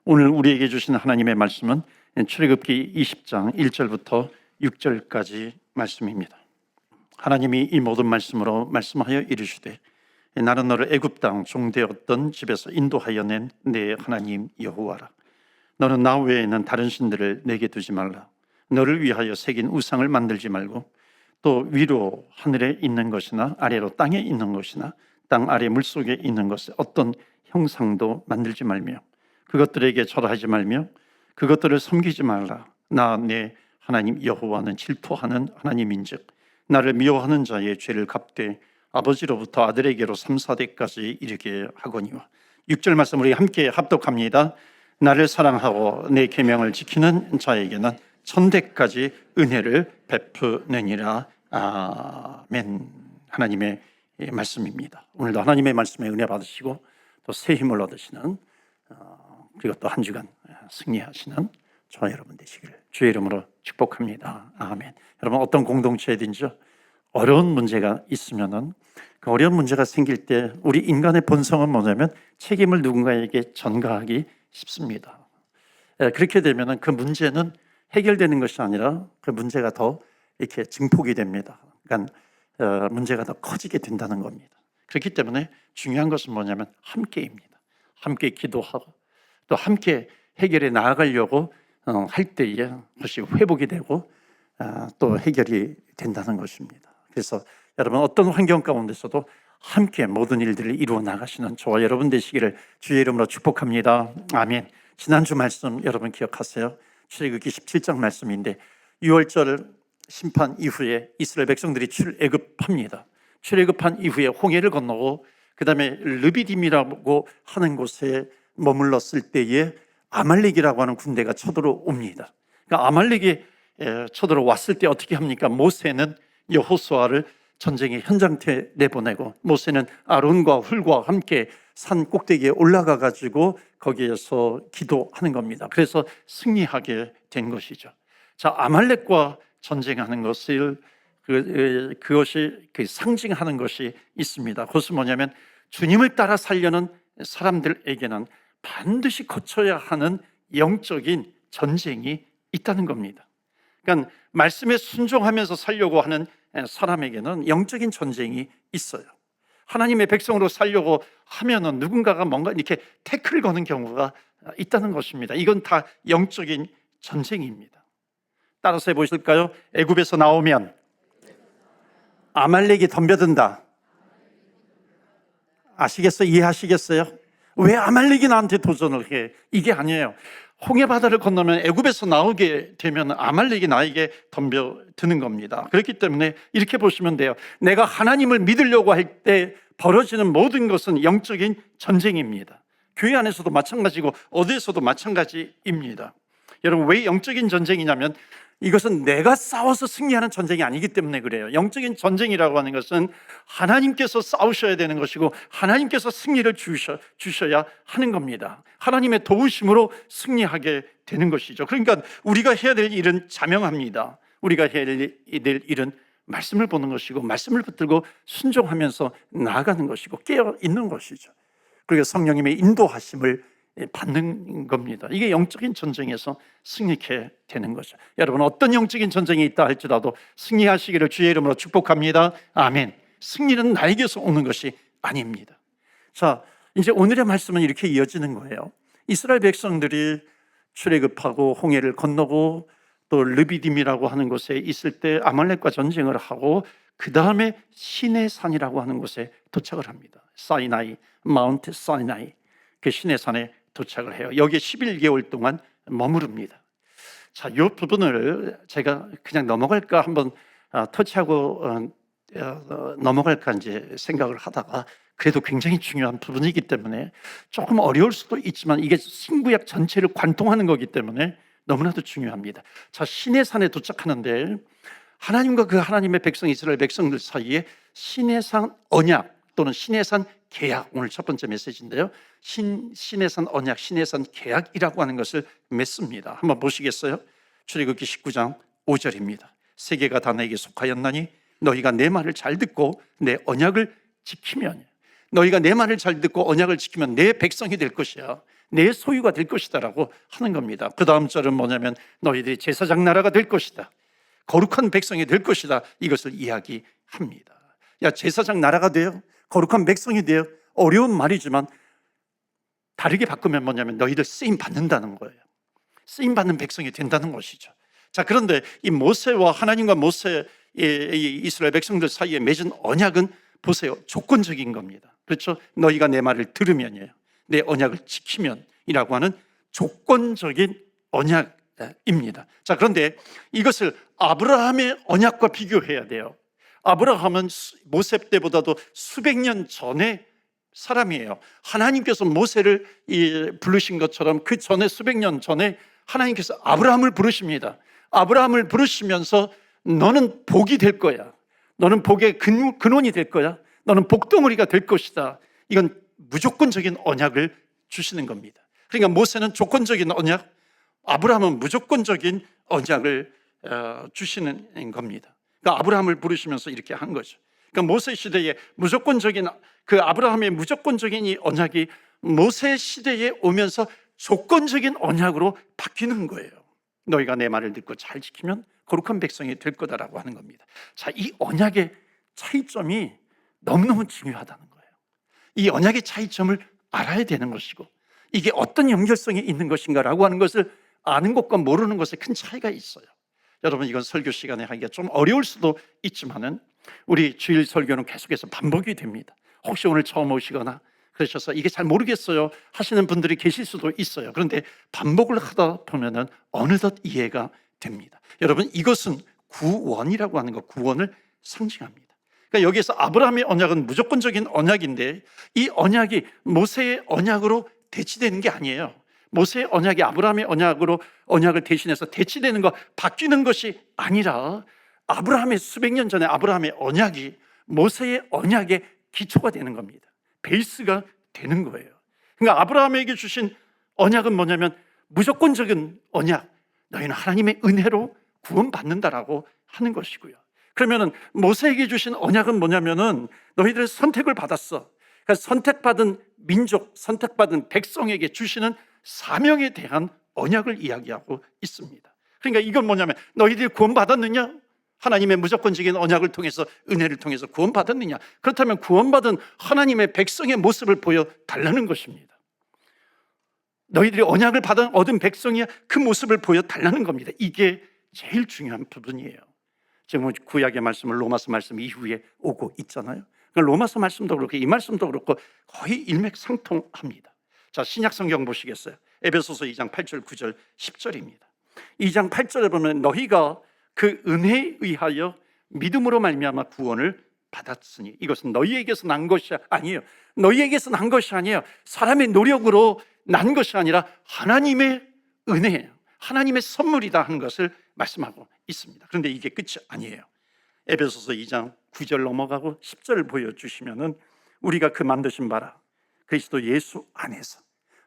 오늘 우리에게 주신 하나님의 말씀은 출애굽기 20장 1절부터 6절까지 말씀입니다. 하나님이 이 모든 말씀으로 말씀하여 이르시되 나는 너를 애굽 땅 종되었던 집에서 인도하여 낸 내 하나님 여호와라. 너는 나 외에는 다른 신들을 내게 두지 말라. 너를 위하여 새긴 우상을 만들지 말고 또 위로 하늘에 있는 것이나 아래로 땅에 있는 것이나 땅 아래 물속에 있는 것에 어떤 형상도 만들지 말며 그것들에게 절하지 말며 그것들을 섬기지 말라. 나 내 하나님 여호와는 질투하는 하나님인즉 나를 미워하는 자의 죄를 갚되 아버지로부터 아들에게로 3, 4대까지 이르게 하거니와. 6절 말씀 우리 함께 합독합니다. 나를 사랑하고 내 계명을 지키는 자에게는 천대까지 은혜를 베푸느니라. 아멘. 하나님의 말씀입니다. 오늘도 하나님의 말씀에 은혜 받으시고 또 새 힘을 얻으시는 그리고 또 한 주간 승리하시는 저와 여러분 되시기를 주의 이름으로 축복합니다. 아멘. 여러분, 어떤 공동체든지 어려운 문제가 있으면은 그 어려운 문제가 생길 때 우리 인간의 본성은 뭐냐면 책임을 누군가에게 전가하기 쉽습니다. 그렇게 되면은 그 문제는 해결되는 것이 아니라 그 문제가 더 이렇게 증폭이 됩니다. 그러니까 문제가 더 커지게 된다는 겁니다. 그렇기 때문에 중요한 것은 뭐냐면 함께입니다. 함께 기도하고 또 함께 해결해 나아가려고 할 때에 그것이 회복이 되고 또 해결이 된다는 것입니다. 그래서 여러분, 어떤 환경 가운데서도 함께 모든 일들을 이루어 나가시는 저와 여러분 되시기를 주의 이름으로 축복합니다. 아멘. 지난주 말씀 여러분 기억하세요? 출애굽기 17장 말씀인데 6월절 심판 이후에 이스라엘 백성들이 출애굽합니다. 출애굽한 이후에 홍해를 건너고 그 다음에 르비딤이라고 하는 곳에 머물렀을 때에 아말렉이라고 하는 군대가 쳐들어옵니다. 그러니까 아말렉이 쳐들어왔을 때 어떻게 합니까? 모세는 여호수아를 전쟁의 현장에 내보내고 모세는 아론과 훌과 함께 산 꼭대기에 올라가 가지고 거기에서 기도하는 겁니다. 그래서 승리하게 된 것이죠. 자, 아말렉과 전쟁하는 것을 그것이 상징하는 것이 있습니다. 그것은 뭐냐면 주님을 따라 살려는 사람들에게는 반드시 거쳐야 하는 영적인 전쟁이 있다는 겁니다. 그러니까 말씀에 순종하면서 살려고 하는 사람에게는 영적인 전쟁이 있어요. 하나님의 백성으로 살려고 하면은 누군가가 뭔가 이렇게 태클을 거는 경우가 있다는 것입니다. 이건 다 영적인 전쟁입니다. 따라서 해보실까요? 애굽에서 나오면 아말렉이 덤벼든다. 아시겠어요? 이해하시겠어요? 왜 아말렉이 나한테 도전을 해? 이게 아니에요. 홍해바다를 건너면 애굽에서 나오게 되면 아말렉이 나에게 덤벼드는 겁니다. 그렇기 때문에 이렇게 보시면 돼요. 내가 하나님을 믿으려고 할 때 벌어지는 모든 것은 영적인 전쟁입니다. 교회 안에서도 마찬가지고 어디에서도 마찬가지입니다. 여러분, 왜 영적인 전쟁이냐면 이것은 내가 싸워서 승리하는 전쟁이 아니기 때문에 그래요. 영적인 전쟁이라고 하는 것은 하나님께서 싸우셔야 되는 것이고 하나님께서 승리를 주셔야 하는 겁니다. 하나님의 도우심으로 승리하게 되는 것이죠. 그러니까 우리가 해야 될 일은 자명합니다. 우리가 해야 될 일은 말씀을 보는 것이고 말씀을 붙들고 순종하면서 나아가는 것이고 깨어 있는 것이죠. 그리고 성령님의 인도하심을 받는 겁니다. 이게 영적인 전쟁에서 승리케 되는 거죠. 여러분, 어떤 영적인 전쟁이 있다 할지라도 승리하시기를 주의 이름으로 축복합니다. 아멘. 승리는 나에게서 오는 것이 아닙니다. 자, 이제 오늘의 말씀은 이렇게 이어지는 거예요. 이스라엘 백성들이 출애굽하고 홍해를 건너고 또 르비딤이라고 하는 곳에 있을 때 아말렉과 전쟁을 하고 그 다음에 시내산이라고 하는 곳에 도착을 합니다. 사이나이, 마운트 사이나이, 그 시내산에 도착을 해요. 여기에 11개월 동안 머무릅니다. 자, 이 부분을 제가 그냥 넘어갈까 한번 터치하고 넘어갈까 이제 생각을 하다가 그래도 굉장히 중요한 부분이기 때문에 조금 어려울 수도 있지만 이게 신구약 전체를 관통하는 거기 때문에 너무나도 중요합니다. 자, 시내산에 도착하는데 하나님과 그 하나님의 백성 이스라엘 백성들 사이에 시내산 언약 또는 시내산 계약, 오늘 첫 번째 메시지인데요. 시내산 언약, 시내산 계약이라고 하는 것을 맺습니다. 한번 보시겠어요? 출애굽기 19장 5절입니다. 세계가 다 내게 속하였나니 너희가 내 말을 잘 듣고 내 언약을 지키면, 너희가 내 말을 잘 듣고 언약을 지키면 내 백성이 될 것이야. 내 소유가 될 것이다라고 하는 겁니다. 그 다음 절은 뭐냐면 너희들이 제사장 나라가 될 것이다, 거룩한 백성이 될 것이다, 이것을 이야기합니다. 야, 제사장 나라가 돼요? 거룩한 백성이 돼요? 어려운 말이지만 다르게 바꾸면 뭐냐면 너희들 쓰임 받는다는 거예요. 쓰임 받는 백성이 된다는 것이죠. 자, 그런데 이 모세와 하나님과 모세, 이 이스라엘 백성들 사이에 맺은 언약은 보세요, 조건적인 겁니다. 그렇죠? 너희가 내 말을 들으면이에요, 내 언약을 지키면이라고 하는 조건적인 언약입니다. 자, 그런데 이것을 아브라함의 언약과 비교해야 돼요. 아브라함은 모세 때보다도 수백 년 전에 사람이에요. 하나님께서 모세를 부르신 것처럼 그 전에 수백 년 전에 하나님께서 아브라함을 부르십니다. 아브라함을 부르시면서 너는 복이 될 거야, 너는 복의 근원이 될 거야, 너는 복덩어리가 될 것이다. 이건 무조건적인 언약을 주시는 겁니다. 그러니까 모세는 조건적인 언약, 아브라함은 무조건적인 언약을 주시는 겁니다. 그러니까 아브라함을 부르시면서 이렇게 한 거죠. 그러니까 모세 시대에 무조건적인 그 아브라함의 무조건적인 이 언약이 모세 시대에 오면서 조건적인 언약으로 바뀌는 거예요. 너희가 내 말을 듣고 잘 지키면 거룩한 백성이 될 거다라고 하는 겁니다. 자, 이 언약의 차이점이 너무너무 중요하다는 거예요. 이 언약의 차이점을 알아야 되는 것이고, 이게 어떤 연결성이 있는 것인가라고 하는 것을 아는 것과 모르는 것에 큰 차이가 있어요. 여러분, 이건 설교 시간에 하기가 좀 어려울 수도 있지만은 우리 주일 설교는 계속해서 반복이 됩니다. 혹시 오늘 처음 오시거나 그러셔서 이게 잘 모르겠어요 하시는 분들이 계실 수도 있어요. 그런데 반복을 하다 보면은 어느덧 이해가 됩니다. 여러분, 이것은 구원이라고 하는 것, 구원을 상징합니다. 그러니까 여기에서 아브라함의 언약은 무조건적인 언약인데 이 언약이 모세의 언약으로 대치되는 게 아니에요. 모세의 언약이 아브라함의 언약으로 언약을 대신해서 대치되는 것, 바뀌는 것이 아니라 아브라함의 수백 년 전에 아브라함의 언약이 모세의 언약의 기초가 되는 겁니다. 베이스가 되는 거예요. 그러니까 아브라함에게 주신 언약은 뭐냐면 무조건적인 언약, 너희는 하나님의 은혜로 구원받는다라고 하는 것이고요. 그러면은 모세에게 주신 언약은 뭐냐면은 너희들 선택을 받았어. 그러니까 선택받은 민족, 선택받은 백성에게 주시는 사명에 대한 언약을 이야기하고 있습니다. 그러니까 이건 뭐냐면 너희들이 구원받았느냐? 하나님의 무조건적인 언약을 통해서, 은혜를 통해서 구원받았느냐? 그렇다면 구원받은 하나님의 백성의 모습을 보여달라는 것입니다. 너희들이 언약을 얻은 백성이야, 그 모습을 보여달라는 겁니다. 이게 제일 중요한 부분이에요. 지금 구약의 말씀을 로마서 말씀 이후에 오고 있잖아요. 그러니까 로마서 말씀도 그렇고 이 말씀도 그렇고 거의 일맥상통합니다. 자, 신약 성경 보시겠어요? 에베소서 2장 8절 9절 10절입니다. 2장 8절에 보면 너희가 그 은혜에 의하여 믿음으로 말미암아 구원을 받았으니, 이것은 너희에게서 난 것이 아니에요. 너희에게서 난 것이 아니에요. 사람의 노력으로 난 것이 아니라 하나님의 은혜예요. 하나님의 선물이다 하는 것을 말씀하고 있습니다. 그런데 이게 끝이 아니에요. 에베소서 2장 9절 넘어가고 10절을 보여주시면은 우리가 그 만드신 바라 그리스도 예수 안에서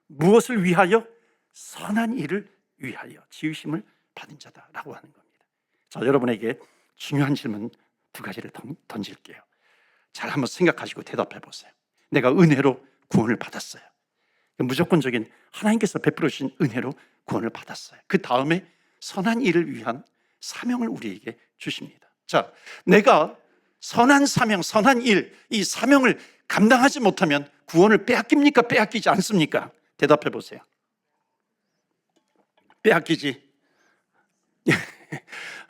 무엇을 위하여? 선한 일을 위하여 지으심을 받은 자다라고 하는 겁니다. 자, 여러분에게 중요한 질문 두 가지를 던질게요. 잘 한번 생각하시고 대답해 보세요. 내가 은혜로 구원을 받았어요. 무조건적인 하나님께서 베풀어 주신 은혜로 구원을 받았어요. 그 다음에 선한 일을 위한 사명을 우리에게 주십니다. 자, 내가 선한 사명, 선한 일, 이 사명을 감당하지 못하면 구원을 빼앗깁니까? 빼앗기지 않습니까? 대답해 보세요. 빼앗기지.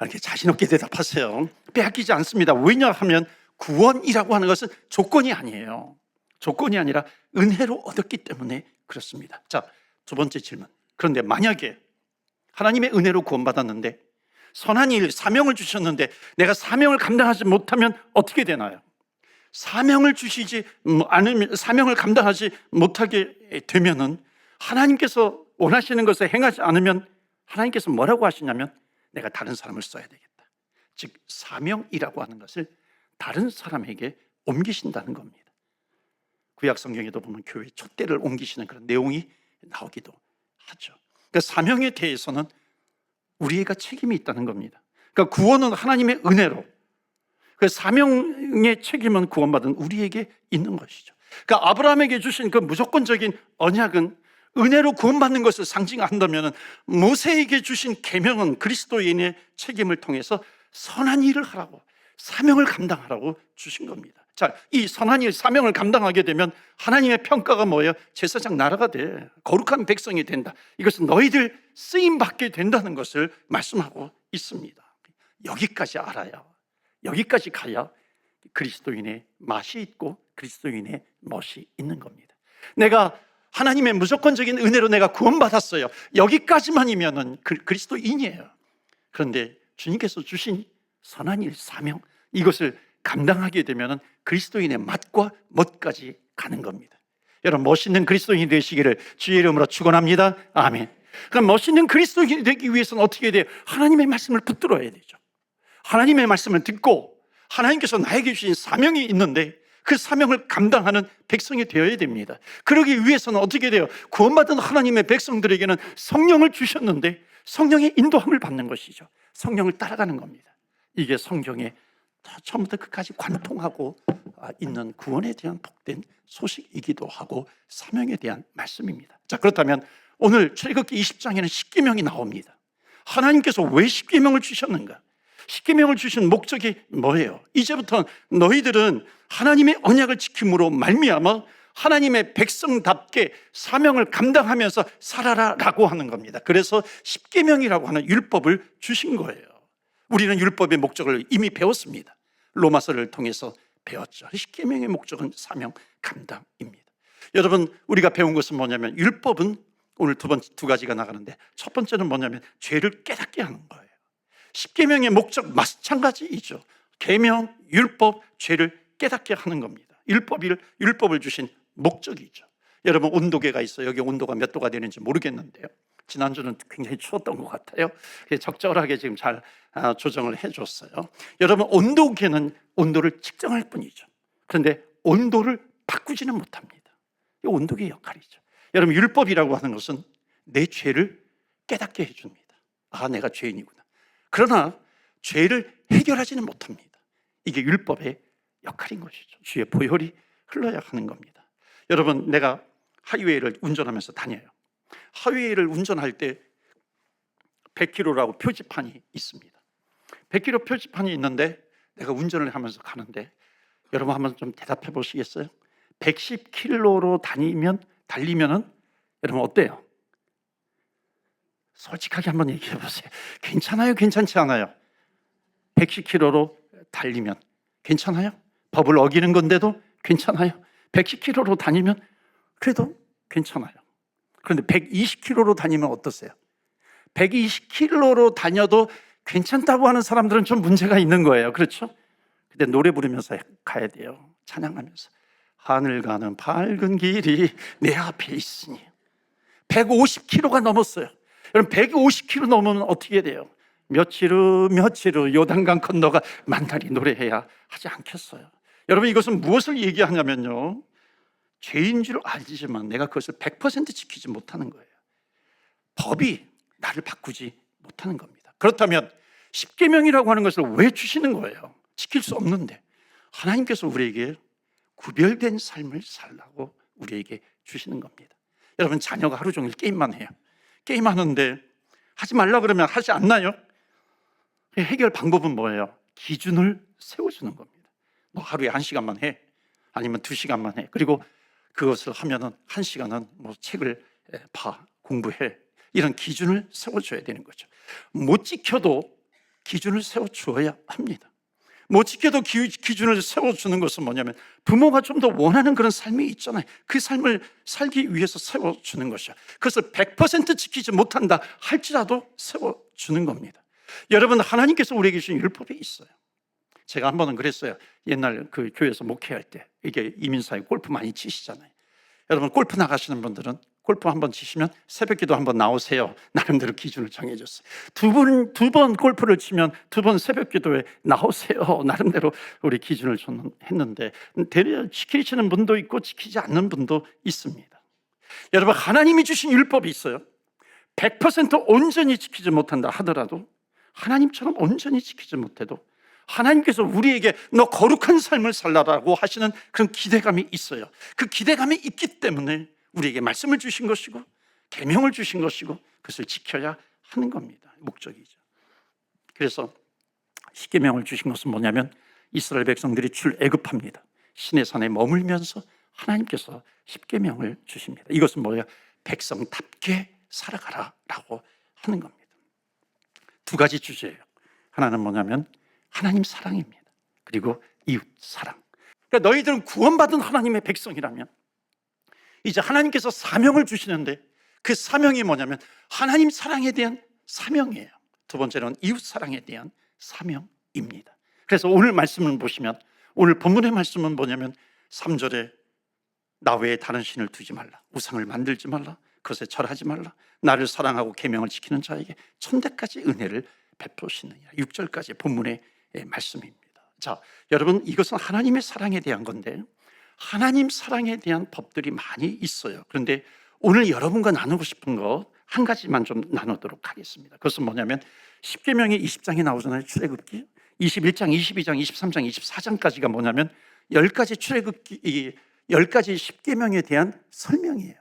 이렇게 자신 없게 대답하세요. 빼앗기지 않습니다. 왜냐하면 구원이라고 하는 것은 조건이 아니에요. 조건이 아니라 은혜로 얻었기 때문에 그렇습니다. 자, 두 번째 질문. 그런데 만약에 하나님의 은혜로 구원받았는데 선한 일, 사명을 주셨는데 내가 사명을 감당하지 못하면 어떻게 되나요? 사명을 주시지 않으면, 사명을 감당하지 못하게 되면은 하나님께서 원하시는 것을 행하지 않으면 하나님께서 뭐라고 하시냐면 내가 다른 사람을 써야 되겠다. 즉 사명이라고 하는 것을 다른 사람에게 옮기신다는 겁니다. 구약 성경에도 보면 교회 촛대를 옮기시는 그런 내용이 나오기도 하죠. 그러니까 사명에 대해서는 우리가 책임이 있다는 겁니다. 그러니까 구원은 하나님의 은혜로, 그 사명의 책임은 구원받은 우리에게 있는 것이죠. 그러니까 아브라함에게 주신 그 무조건적인 언약은 은혜로 구원받는 것을 상징한다면 모세에게 주신 계명은 그리스도인의 책임을 통해서 선한 일을 하라고, 사명을 감당하라고 주신 겁니다. 자, 이 선한 일, 사명을 감당하게 되면 하나님의 평가가 뭐예요? 제사장 나라가 돼, 거룩한 백성이 된다. 이것은 너희들 쓰임받게 된다는 것을 말씀하고 있습니다. 여기까지 알아야, 여기까지 가야 그리스도인의 맛이 있고 그리스도인의 멋이 있는 겁니다. 내가 하나님의 무조건적인 은혜로 내가 구원받았어요, 여기까지만이면 그리스도인이에요. 그런데 주님께서 주신 선한 일, 사명, 이것을 감당하게 되면 그리스도인의 맛과 멋까지 가는 겁니다. 여러분, 멋있는 그리스도인이 되시기를 주의 이름으로 축원합니다. 아멘. 그럼 멋있는 그리스도인이 되기 위해서는 어떻게 돼요? 하나님의 말씀을 붙들어야 되죠. 하나님의 말씀을 듣고 하나님께서 나에게 주신 사명이 있는데 그 사명을 감당하는 백성이 되어야 됩니다. 그러기 위해서는 어떻게 돼요? 구원받은 하나님의 백성들에게는 성령을 주셨는데 성령의 인도함을 받는 것이죠. 성령을 따라가는 겁니다. 이게 성경에 처음부터 끝까지 관통하고 있는 구원에 대한 복된 소식이기도 하고 사명에 대한 말씀입니다. 자, 그렇다면 오늘 출애굽기 20장에는 십계명이 나옵니다. 하나님께서 왜 십계명을 주셨는가? 십계명을 주신 목적이 뭐예요? 이제부터 너희들은 하나님의 언약을 지킴으로 말미암아 하나님의 백성답게 사명을 감당하면서 살아라라고 하는 겁니다. 그래서 십계명이라고 하는 율법을 주신 거예요. 우리는 율법의 목적을 이미 배웠습니다. 로마서를 통해서 배웠죠. 십계명의 목적은 사명 감당입니다. 여러분, 우리가 배운 것은 뭐냐면 율법은 오늘 두 가지가 나가는데 첫 번째는 뭐냐면 죄를 깨닫게 하는 거예요. 십계명의 목적 마찬가지이죠. 계명, 율법, 죄를 깨닫게 하는 겁니다. 율법을 주신 목적이죠. 여러분, 온도계가 있어요. 여기 온도가 몇 도가 되는지 모르겠는데요, 지난주는 굉장히 추웠던 것 같아요. 적절하게 지금 잘 조정을 해줬어요. 여러분, 온도계는 온도를 측정할 뿐이죠. 그런데 온도를 바꾸지는 못합니다. 이 온도계의 역할이죠. 여러분, 율법이라고 하는 것은 내 죄를 깨닫게 해줍니다. 아, 내가 죄인이구나. 그러나 죄를 해결하지는 못합니다. 이게 율법의 역할인 것이죠. 주의 보혈이 흘러야 하는 겁니다. 여러분, 내가 하이웨이를 운전하면서 다녀요. 하이웨이를 운전할 때 100km라고 표지판이 있습니다. 100km 표지판이 있는데 내가 운전을 하면서 가는데 여러분 한번 좀 대답해 보시겠어요? 110km로 달리면은 여러분 어때요? 솔직하게 한번 얘기해 보세요. 괜찮아요? 괜찮지 않아요? 110km로 달리면 괜찮아요? 법을 어기는 건데도 괜찮아요? 110km로 다니면 그래도 괜찮아요. 그런데 120km로 다니면 어떠세요? 120km로 다녀도 괜찮다고 하는 사람들은 좀 문제가 있는 거예요. 그렇죠? 근데 노래 부르면서 가야 돼요. 찬양하면서 하늘 가는 밝은 길이 내 앞에 있으니 150km가 넘었어요. 여러분, 150km 넘으면 어떻게 돼요? 며칠 후 요단강 건너가 만나리 노래해야 하지 않겠어요? 여러분, 이것은 무엇을 얘기하냐면요, 죄인 줄 알지만 내가 그것을 100% 지키지 못하는 거예요. 법이 나를 바꾸지 못하는 겁니다. 그렇다면 십계명이라고 하는 것을 왜 주시는 거예요? 지킬 수 없는데 하나님께서 우리에게 구별된 삶을 살라고 우리에게 주시는 겁니다. 여러분, 자녀가 하루 종일 게임만 해요. 게임하는데 하지 말라 그러면 하지 않나요? 해결 방법은 뭐예요? 기준을 세워주는 겁니다. 너 하루에 1시간만 해, 아니면 2시간만 해. 그리고 그것을 하면은 1시간은 뭐 책을 봐, 공부해. 이런 기준을 세워줘야 되는 거죠. 못 지켜도 기준을 세워주어야 합니다. 못 지켜도 기준을 세워주는 것은 뭐냐면 부모가 좀 더 원하는 그런 삶이 있잖아요. 그 삶을 살기 위해서 세워주는 것이야. 그것을 100% 지키지 못한다 할지라도 세워주는 겁니다. 여러분, 하나님께서 우리에게 주신 율법이 있어요. 제가 한 번은 그랬어요. 옛날 그 교회에서 목회할 때, 이게 이민사회 골프 많이 치시잖아요. 여러분, 골프 나가시는 분들은 골프 한번 치시면 새벽기도 한번 나오세요. 나름대로 기준을 정해줬어요. 두 번 골프를 치면 2번 새벽기도에 나오세요. 나름대로 우리 기준을 했는데 지키시는 분도 있고 지키지 않는 분도 있습니다. 여러분, 하나님이 주신 율법이 있어요. 100% 온전히 지키지 못한다 하더라도, 하나님처럼 온전히 지키지 못해도 하나님께서 우리에게 너 거룩한 삶을 살라라고 하시는 그런 기대감이 있어요. 그 기대감이 있기 때문에 우리에게 말씀을 주신 것이고 계명을 주신 것이고 그것을 지켜야 하는 겁니다. 목적이죠. 그래서 십계명을 주신 것은 뭐냐면 이스라엘 백성들이 출애굽합니다. 시내 산에 머물면서 하나님께서 십계명을 주십니다. 이것은 뭐야? 백성답게 살아가라라고 하는 겁니다. 두 가지 주제예요. 하나는 뭐냐면 하나님 사랑입니다. 그리고 이웃 사랑. 그러니까 너희들은 구원받은 하나님의 백성이라면 이제 하나님께서 사명을 주시는데 그 사명이 뭐냐면 하나님 사랑에 대한 사명이에요. 두 번째는 이웃 사랑에 대한 사명입니다. 그래서 오늘 말씀을 보시면 오늘 본문의 말씀은 뭐냐면 3절에 나 외에 다른 신을 두지 말라, 우상을 만들지 말라, 그것에 절하지 말라, 나를 사랑하고 계명을 지키는 자에게 천대까지 은혜를 베푸시느니라. 6절까지 본문의 말씀입니다. 자, 여러분, 이것은 하나님의 사랑에 대한 건데 하나님 사랑에 대한 법들이 많이 있어요. 그런데 오늘 여러분과 나누고 싶은 거 한 가지만 좀 나누도록 하겠습니다. 그것은 뭐냐면 십계명의 20장이 나오잖아요. 출애굽기 21장, 22장, 23장, 24장까지가 뭐냐면 10가지 출애굽기 10가지 십계명에 대한 설명이에요.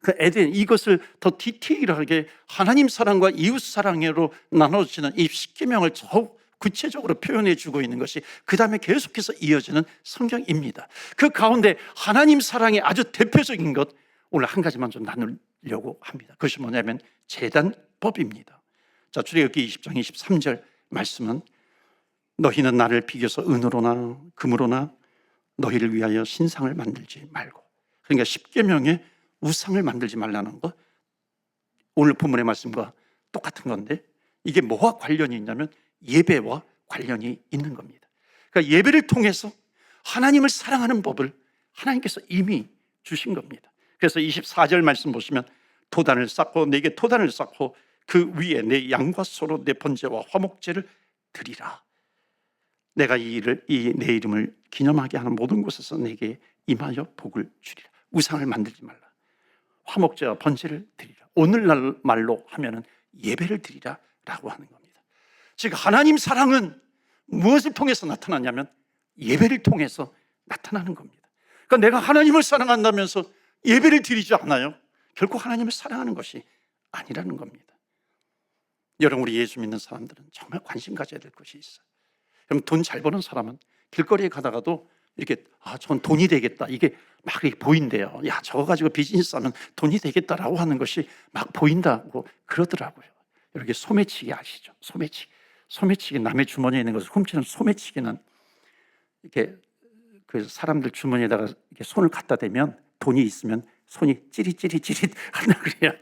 그 에덴, 이것을 더 디테일하게 하나님 사랑과 이웃 사랑으로 나눠지는 이 십계명을 더욱 구체적으로 표현해 주고 있는 것이 그 다음에 계속해서 이어지는 성경입니다. 그 가운데 하나님 사랑의 아주 대표적인 것 오늘 한 가지만 좀 나누려고 합니다. 그것이 뭐냐면 제단법입니다. 자, 출애굽기 20장 23절 말씀은 너희는 나를 비교서 은으로나 금으로나 너희를 위하여 신상을 만들지 말고, 그러니까 십계명에 우상을 만들지 말라는 거 오늘 본문의 말씀과 똑같은 건데 이게 뭐와 관련이 있냐면 예배와 관련이 있는 겁니다. 그러니까 예배를 통해서 하나님을 사랑하는 법을 하나님께서 이미 주신 겁니다. 그래서 24절 말씀 보시면 도단을 쌓고 내게 도단을 쌓고 그 위에 내 양과 소로 내 번제와 화목제를 드리라. 내가 내 이름을 기념하게 하는 모든 곳에서 내게 임하여 복을 주리라. 우상을 만들지 말라. 화목제와 번제를 드리라. 오늘날 말로 하면은 예배를 드리라라고 하는 겁니다. 즉 하나님 사랑은 무엇을 통해서 나타나냐면 예배를 통해서 나타나는 겁니다. 그러니까 내가 하나님을 사랑한다면서 예배를 드리지 않아요? 결국 하나님을 사랑하는 것이 아니라는 겁니다. 여러분, 우리 예수 믿는 사람들은 정말 관심 가져야 될 것이 있어요. 그럼 돈 잘 버는 사람은 길거리에 가다가도 이렇게 저건 돈이 되겠다, 이게 막 이렇게 보인대요. 야, 저거 가지고 비즈니스 하면 돈이 되겠다라고 하는 것이 막 보인다고 그러더라고요. 이렇게 소매치기 아시죠? 소매치기 남의 주머니에 있는 것을 훔치는 소매치기는 이렇게 그 사람들 주머니에다가 이렇게 손을 갖다 대면 돈이 있으면 손이 찌릿찌릿찌릿 한다 그래요.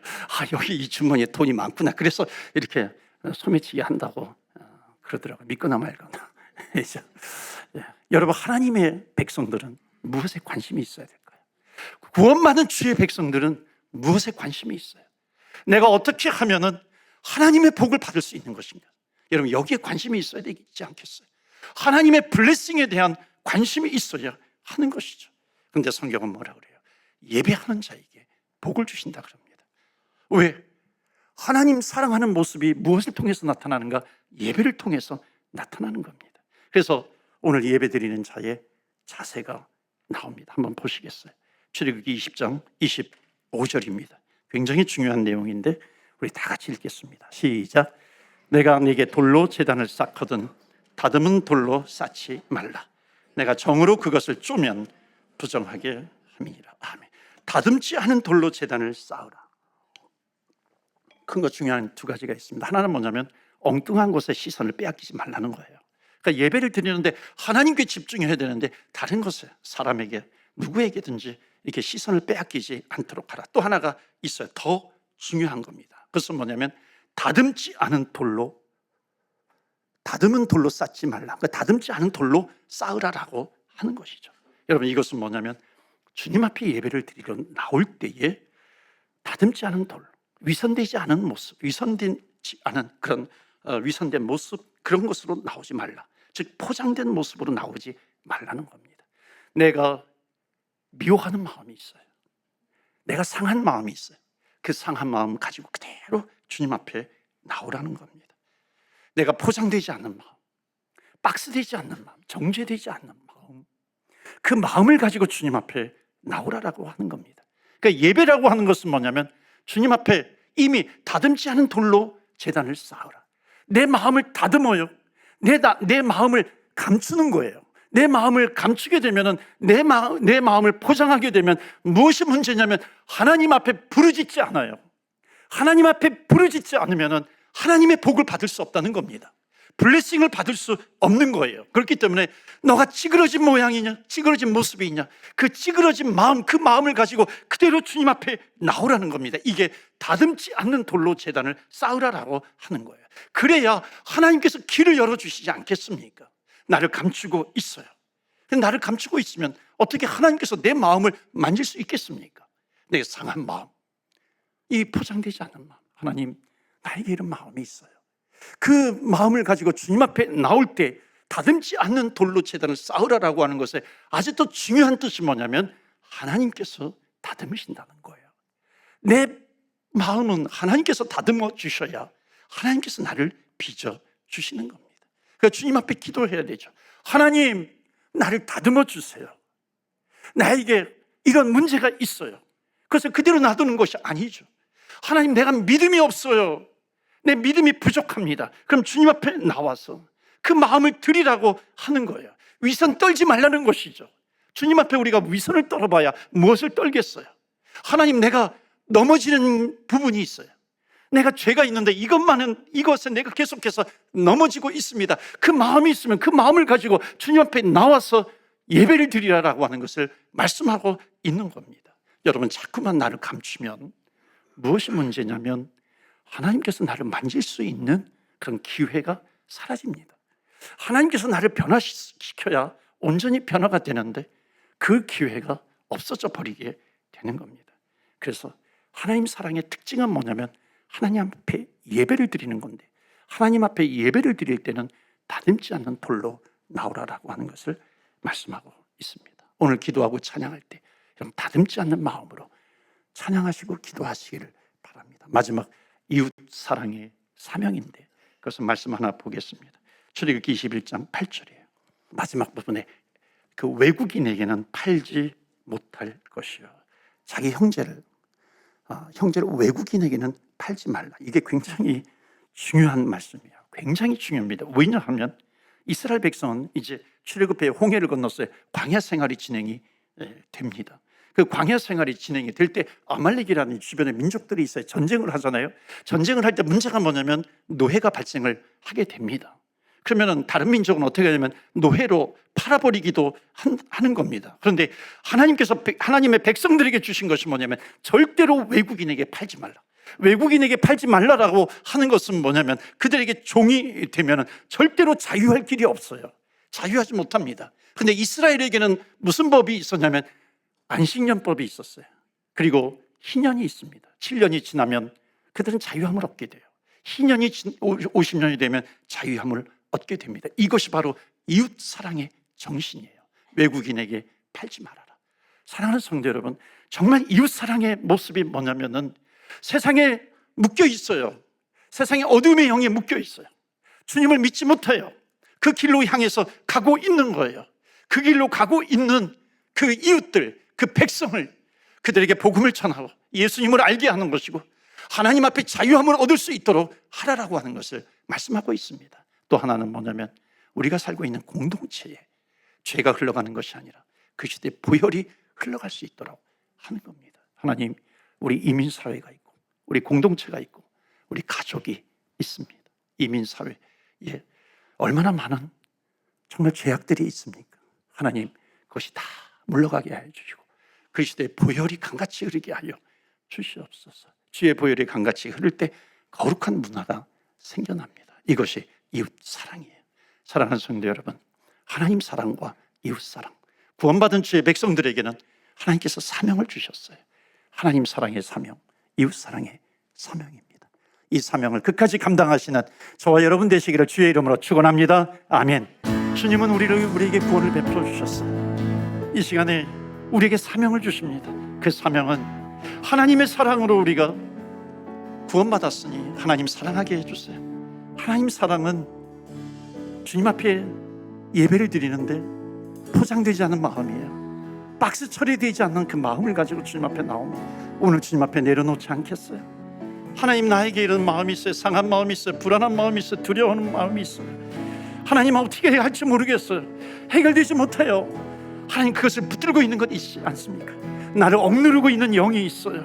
여기 이 주머니에 돈이 많구나. 그래서 이렇게 소매치기 한다고 그러더라고요. 믿거나 말거나. 여러분, 하나님의 백성들은 무엇에 관심이 있어야 될까요? 구원받은 주의 백성들은 무엇에 관심이 있어요? 내가 어떻게 하면은 하나님의 복을 받을 수 있는 것인가? 여러분, 여기에 관심이 있어야 되지 않겠어요? 하나님의 블레싱에 대한 관심이 있어야 하는 것이죠. 그런데 성경은 뭐라 그래요? 예배하는 자에게 복을 주신다 그럽니다. 왜? 하나님 사랑하는 모습이 무엇을 통해서 나타나는가? 예배를 통해서 나타나는 겁니다. 그래서 오늘 예배 드리는 자의 자세가 나옵니다. 한번 보시겠어요? 출애굽기 20장 25절입니다. 굉장히 중요한 내용인데 우리 다 같이 읽겠습니다. 시작. 내가 네게 돌로 제단을 쌓거든 다듬은 돌로 쌓지 말라. 내가 정으로 그것을 쪼면 부정하게 함이니라. 아멘. 다듬지 않은 돌로 제단을 쌓으라. 큰 거 중요한 두 가지가 있습니다. 하나는 뭐냐면 엉뚱한 곳에 시선을 빼앗기지 말라는 거예요. 그러니까 예배를 드리는데 하나님께 집중해야 되는데 다른 것에, 사람에게, 누구에게든지 이렇게 시선을 빼앗기지 않도록 하라. 또 하나가 있어요. 더 중요한 겁니다. 그것은 뭐냐면 다듬지 않은 돌로, 다듬은 돌로 쌓지 말라. 그러니까 다듬지 않은 돌로 쌓으라라고 하는 것이죠. 여러분, 이것은 뭐냐면 주님 앞에 예배를 드리러 나올 때에 다듬지 않은 돌, 위선되지 않은 모습, 위선되지 않은 그런 위선된 모습, 그런 것으로 나오지 말라. 즉 포장된 모습으로 나오지 말라는 겁니다. 내가 미워하는 마음이 있어요. 내가 상한 마음이 있어요. 그 상한 마음 가지고 그대로 주님 앞에 나오라는 겁니다. 내가 포장되지 않는 마음, 박스되지 않는 마음, 정죄되지 않는 마음, 그 마음을 가지고 주님 앞에 나오라라고 하는 겁니다. 그러니까 예배라고 하는 것은 뭐냐면 주님 앞에 이미 다듬지 않은 돌로 제단을 쌓으라. 내 마음을 다듬어요. 내 마음을 감추는 거예요. 내 마음을 감추게 되면은 내 마음을 포장하게 되면 무엇이 문제냐면 하나님 앞에 부르짖지 않아요. 하나님 앞에 부르짖지 않으면은 하나님의 복을 받을 수 없다는 겁니다. 블레싱을 받을 수 없는 거예요. 그렇기 때문에 너가 찌그러진 모양이냐, 찌그러진 모습이 있냐, 그 찌그러진 마음, 그 마음을 가지고 그대로 주님 앞에 나오라는 겁니다. 이게 다듬지 않는 돌로 제단을 쌓으라라고 하는 거예요. 그래야 하나님께서 길을 열어주시지 않겠습니까? 나를 감추고 있어요. 나를 감추고 있으면 어떻게 하나님께서 내 마음을 만질 수 있겠습니까? 내 상한 마음, 이 포장되지 않은 마음, 하나님 나에게 이런 마음이 있어요. 그 마음을 가지고 주님 앞에 나올 때 다듬지 않는 돌로 제단을 쌓으라라고 하는 것에 아주 또 중요한 뜻이 뭐냐면 하나님께서 다듬으신다는 거예요. 내 마음은 하나님께서 다듬어 주셔야 하나님께서 나를 빚어 주시는 겁니다. 그러니까 주님 앞에 기도해야 되죠. 하나님, 나를 다듬어 주세요. 나에게 이런 문제가 있어요. 그래서 그대로 놔두는 것이 아니죠. 하나님, 내가 믿음이 없어요. 내 믿음이 부족합니다. 그럼 주님 앞에 나와서 그 마음을 드리라고 하는 거예요. 위선 떨지 말라는 것이죠. 주님 앞에 우리가 위선을 떨어봐야 무엇을 떨겠어요? 하나님, 내가 넘어지는 부분이 있어요. 내가 죄가 있는데 이것에 내가 계속해서 넘어지고 있습니다. 그 마음이 있으면 그 마음을 가지고 주님 앞에 나와서 예배를 드리라라고 하는 것을 말씀하고 있는 겁니다. 여러분, 자꾸만 나를 감추면 무엇이 문제냐면 하나님께서 나를 만질 수 있는 그런 기회가 사라집니다. 하나님께서 나를 변화시켜야 온전히 변화가 되는데 그 기회가 없어져 버리게 되는 겁니다. 그래서 하나님 사랑의 특징은 뭐냐면 하나님 앞에 예배를 드리는 건데, 하나님 앞에 예배를 드릴 때는 다듬지 않는 돌로 나오라라고 하는 것을 말씀하고 있습니다. 오늘 기도하고 찬양할 때 여러분 다듬지 않는 마음으로 찬양하시고 기도하시기를 바랍니다. 마지막 이웃 사랑의 사명인데 그것은 말씀 하나 보겠습니다. 출애굽기 21장 8절이에요. 마지막 부분에 그 외국인에게는 팔지 못할 것이요, 자기 형제를 외국인에게는 팔지 말라. 이게 굉장히 중요한 말씀이에요. 굉장히 중요합니다. 왜냐하면 이스라엘 백성은 이제 출애굽해 홍해를 건넜어요. 광야 생활이 진행이 됩니다. 그 광야 생활이 진행이 될 때 아말렉이라는 주변에 민족들이 있어요. 전쟁을 하잖아요. 전쟁을 할 때 문제가 뭐냐면 노예가 발생을 하게 됩니다. 그러면 다른 민족은 어떻게 하냐면 노예로 팔아버리기도 하는 겁니다. 그런데 하나님께서 하나님의 백성들에게 주신 것이 뭐냐면 절대로 외국인에게 팔지 말라. 외국인에게 팔지 말라라고 하는 것은 뭐냐면 그들에게 종이 되면 절대로 자유할 길이 없어요. 자유하지 못합니다. 그런데 이스라엘에게는 무슨 법이 있었냐면 안식년법이 있었어요. 그리고 희년이 있습니다. 7년이 지나면 그들은 자유함을 얻게 돼요. 희년이 50년이 되면 자유함을 얻게 됩니다. 이것이 바로 이웃 사랑의 정신이에요. 외국인에게 팔지 말아라. 사랑하는 성도 여러분, 정말 이웃 사랑의 모습이 뭐냐면은 세상에 묶여 있어요. 세상에 어둠의 영에 묶여 있어요. 주님을 믿지 못해요. 그 길로 향해서 가고 있는 거예요. 그 길로 가고 있는 그 이웃들, 그 백성을 그들에게 복음을 전하고 예수님을 알게 하는 것이고 하나님 앞에 자유함을 얻을 수 있도록 하라라고 하는 것을 말씀하고 있습니다. 또 하나는 뭐냐면 우리가 살고 있는 공동체에 죄가 흘러가는 것이 아니라 그 시대에 보혈이 흘러갈 수 있도록 하는 겁니다. 하나님, 우리 이민사회가 있고 우리 공동체가 있고 우리 가족이 있습니다. 이민사회에 얼마나 많은 정말 죄악들이 있습니까? 하나님, 그것이 다 물러가게 하여 주시고 그 시대에 보혈이 강같이 흐르게 하여 주시옵소서. 주의 보혈이 강같이 흐를 때 거룩한 문화가 생겨납니다. 이것이 이웃 사랑이에요. 사랑하는 성도 여러분, 하나님 사랑과 이웃 사랑, 구원받은 주의 백성들에게는 하나님께서 사명을 주셨어요. 하나님 사랑의 사명, 이웃 사랑의 사명입니다. 이 사명을 끝까지 감당하시는 저와 여러분 되시기를 주의 이름으로 축원합니다. 아멘. 주님은 우리에게 구원을 베풀어 주셨어요. 이 시간에 우리에게 사명을 주십니다. 그 사명은 하나님의 사랑으로 우리가 구원받았으니 하나님 사랑하게 해주세요. 하나님 사랑은 주님 앞에 예배를 드리는데 포장되지 않은 마음이에요. 박스 처리되지 않는 그 마음을 가지고 주님 앞에 나옵니다. 오늘 주님 앞에 내려놓지 않겠어요? 하나님, 나에게 이런 마음이 있어요. 상한 마음이 있어요. 불안한 마음이 있어요. 두려워하는 마음이 있어요. 하나님, 어떻게 해야 할지 모르겠어요. 해결되지 못해요. 하나님, 그것을 붙들고 있는 것 있지 않습니까? 나를 억누르고 있는 영이 있어요.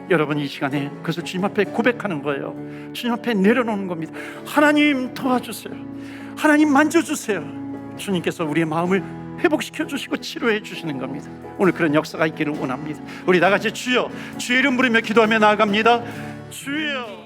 여러분, 이 시간에 그것을 주님 앞에 고백하는 거예요. 주님 앞에 내려놓는 겁니다. 하나님, 도와주세요. 하나님, 만져주세요. 주님께서 우리의 마음을 회복시켜 주시고 치료해 주시는 겁니다. 오늘 그런 역사가 있기를 원합니다. 우리 다 같이 주여, 주의 이름 부르며 기도하며 나아갑니다. 주여.